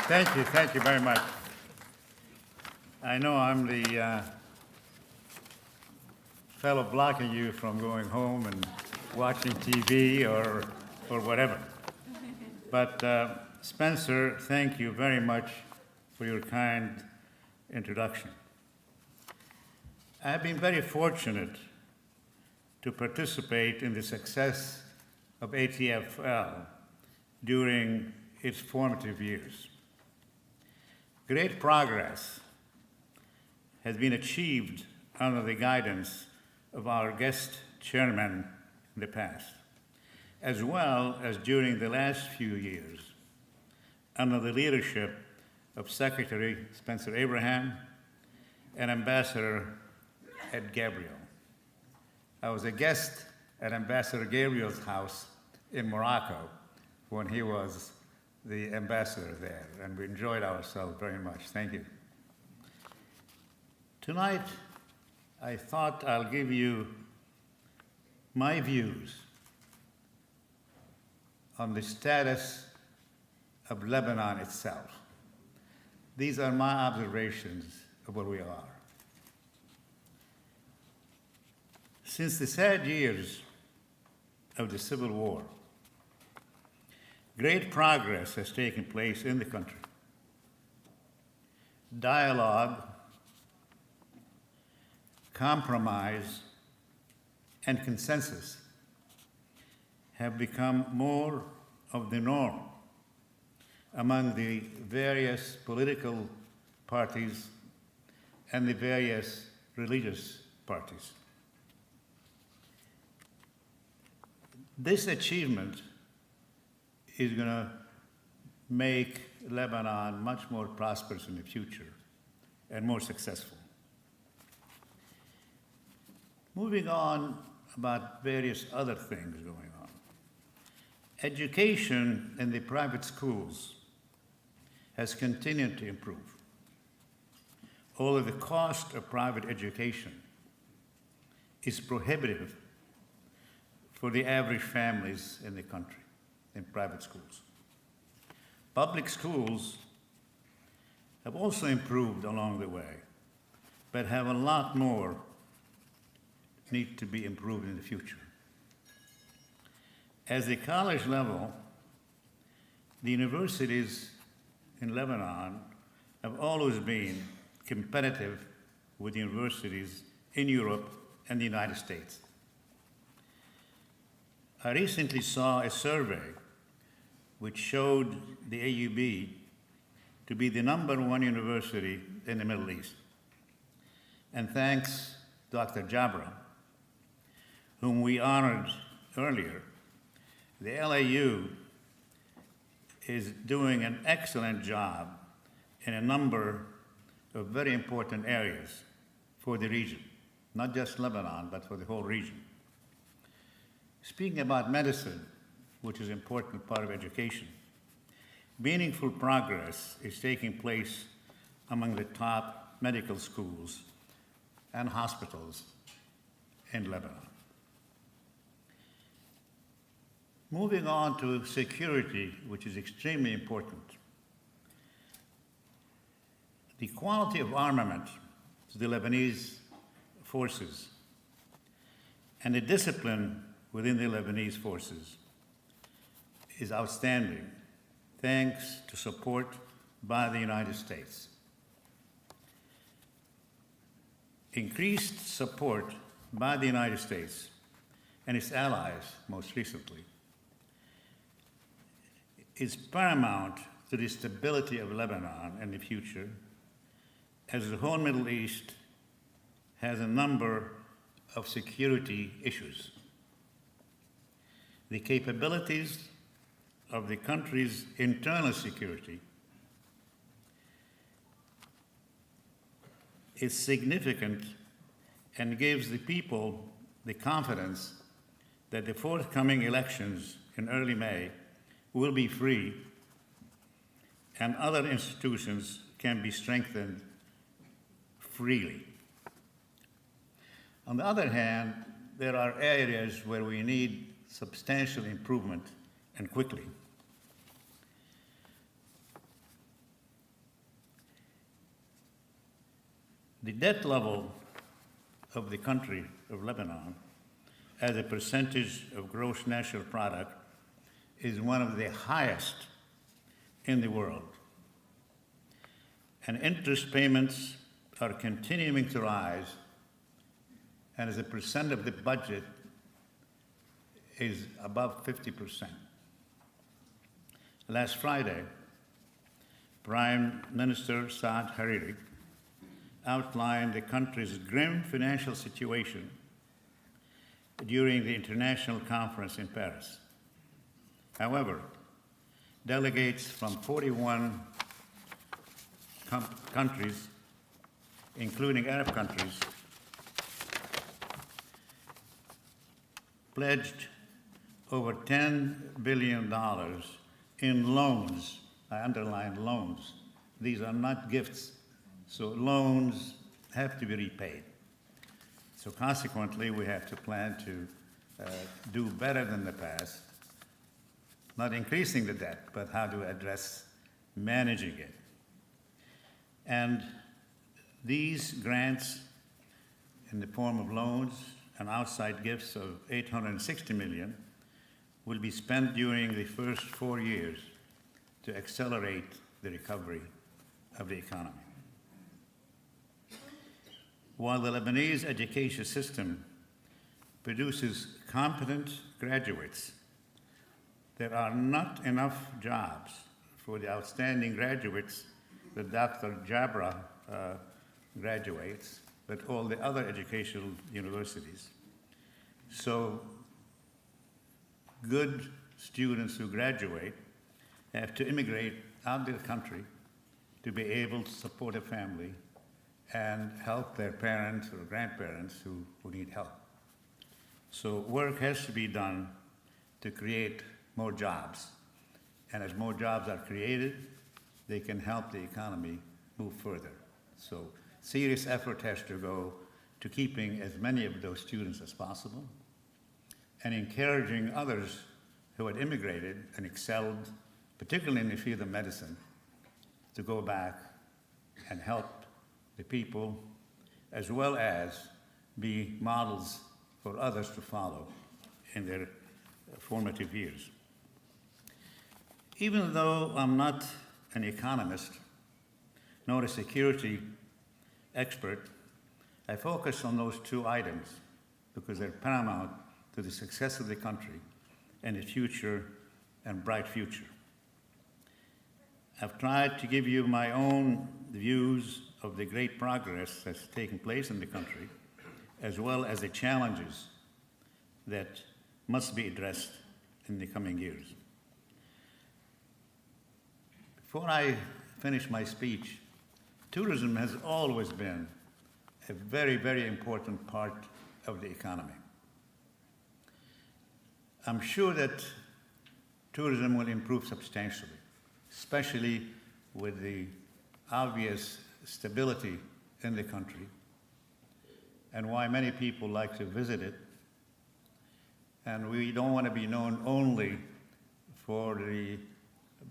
Thank you very much. I know I'm the fellow blocking you from going home and watching TV or whatever. But Spencer, thank you very much for your kind introduction. I've been very fortunate to participate in the success of ATFL during its formative years. Great progress has been achieved under the guidance of our guest chairman in the past, as well as during the last few years under the leadership of Secretary Spencer Abraham and Ambassador Ed Gabriel. I was a guest at Ambassador Gabriel's house in Morocco when he was the ambassador there, and we enjoyed ourselves very much. Thank you. Tonight, I thought I'll give you my views on the status of Lebanon itself. These are my observations of where we are. Since the sad years of the Civil War, great progress has taken place in the country. Dialogue, compromise, and consensus have become more of the norm among the various political parties and the various religious parties. This achievement is going to make Lebanon much more prosperous in the future and more successful. Moving on about various other things going on. Education in the private schools has continued to improve, although the cost of private education is prohibitive for the average families in the country in private schools. Public schools have also improved along the way, but have a lot more need to be improved in the future. At the college level, the universities in Lebanon have always been competitive with universities in Europe and the United States. I recently saw a survey which showed the AUB to be the #1 university in the Middle East. And thanks Dr. Jabra, whom we honored earlier, the LAU is doing an excellent job in a number of very important areas for the region, not just Lebanon, but for the whole region. Speaking about medicine, which is an important part of education, meaningful progress is taking place among the top medical schools and hospitals in Lebanon. Moving on to security, which is extremely important. The quality of armament to the Lebanese forces and the discipline within the Lebanese forces is outstanding, thanks to support by the United States. Increased support by the United States and its allies, most recently, is paramount to the stability of Lebanon in the future, as the whole Middle East has a number of security issues. The capabilities of the country's internal security is significant and gives the people the confidence that the forthcoming elections in early May will be free and other institutions can be strengthened freely. On the other hand, there are areas where we need substantial improvement and quickly. The debt level of the country of Lebanon as a percentage of gross national product is one of the highest in the world. And interest payments are continuing to rise, and as a percent of the budget is above 50%. Last Friday, Prime Minister Saad Hariri outlined the country's grim financial situation during the international conference in Paris. However, delegates from 41 countries, including Arab countries, pledged over $10 billion in loans. I underline loans. These are not gifts, so loans have to be repaid. So consequently, we have to plan to do better than the past, not increasing the debt, but how to address managing it. And these grants in the form of loans and outside gifts of $860 million will be spent during the first 4 years to accelerate the recovery of the economy. While the Lebanese education system produces competent graduates, there are not enough jobs for the outstanding graduates that Dr. Jabra graduates, but all the other educational universities. So good students who graduate have to immigrate out of the country to be able to support a family and help their parents or grandparents who need help. So work has to be done to create more jobs. And as more jobs are created, they can help the economy move further. So serious effort has to go to keeping as many of those students as possible and encouraging others who had immigrated and excelled, particularly in the field of medicine, to go back and help the people, as well as be models for others to follow in their formative years. Even though I'm not an economist, nor a security expert, I focus on those two items because they're paramount to the success of the country and its future and bright future. I've tried to give you my own views of the great progress that's taken place in the country, as well as the challenges that must be addressed in the coming years. Before I finish my speech, tourism has always been a very, very important part of the economy. I'm sure that tourism will improve substantially, especially with the obvious stability in the country and why many people like to visit it. And we don't want to be known only for the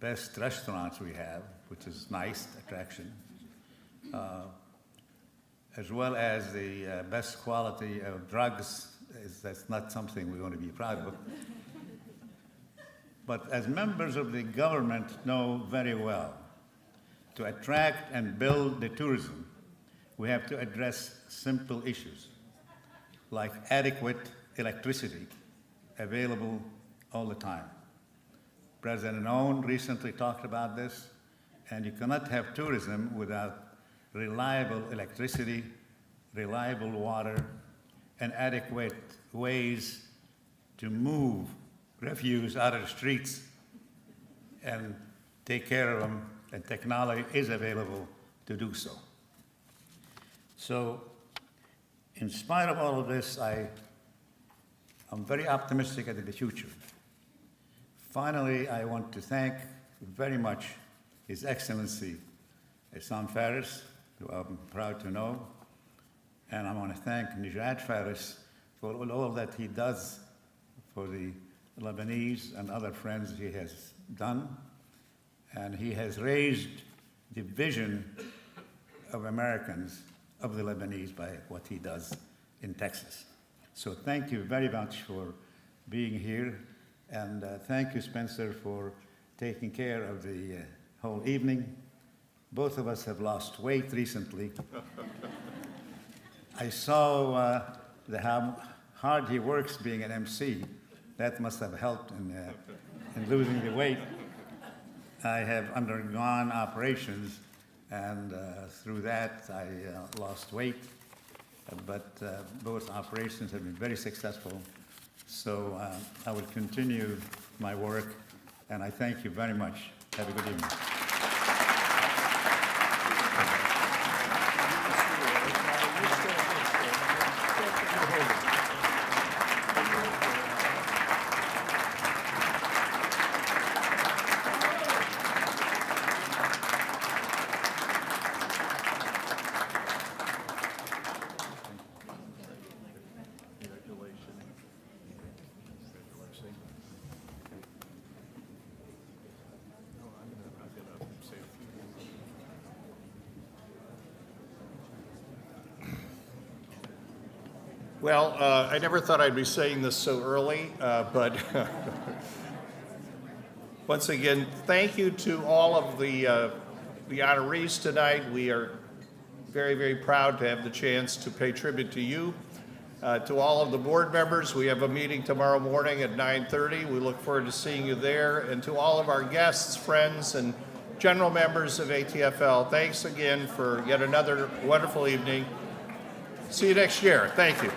best restaurants we have, which is nice attraction, as well as the best quality of drugs. That's not something we want to be proud of. But as members of the government know very well, to attract and build the tourism, we have to address simple issues like adequate electricity available all the time. President Owen recently talked about this, and you cannot have tourism without reliable electricity, reliable water, and adequate ways to move refuse out of the streets and take care of them, and technology is available to do so. So, in spite of all of this, I'm very optimistic about the future. Finally, I want to thank very much His Excellency Issam Faris, who I'm proud to know, and I want to thank Nijat Faris for all that he does for the Lebanese and other friends he has done. And he has raised the vision of Americans of the Lebanese by what he does in Texas. So thank you very much for being here, and thank you, Spencer, for taking care of the whole evening. Both of us have lost weight recently. I saw how hard he works being an MC. That must have helped in losing the weight. I have undergone operations, and through that I lost weight, but both operations have been very successful. So I will continue my work, and I thank you very much. Have a good evening. Well, I never thought I'd be saying this so early, but once again, thank you to all of the honorees tonight. We are very, very proud to have the chance to pay tribute to you. To all of the board members, we have a meeting tomorrow morning at 9:30. We look forward to seeing you there. And to all of our guests, friends, and general members of ATFL, thanks again for yet another wonderful evening. See you next year. Thank you.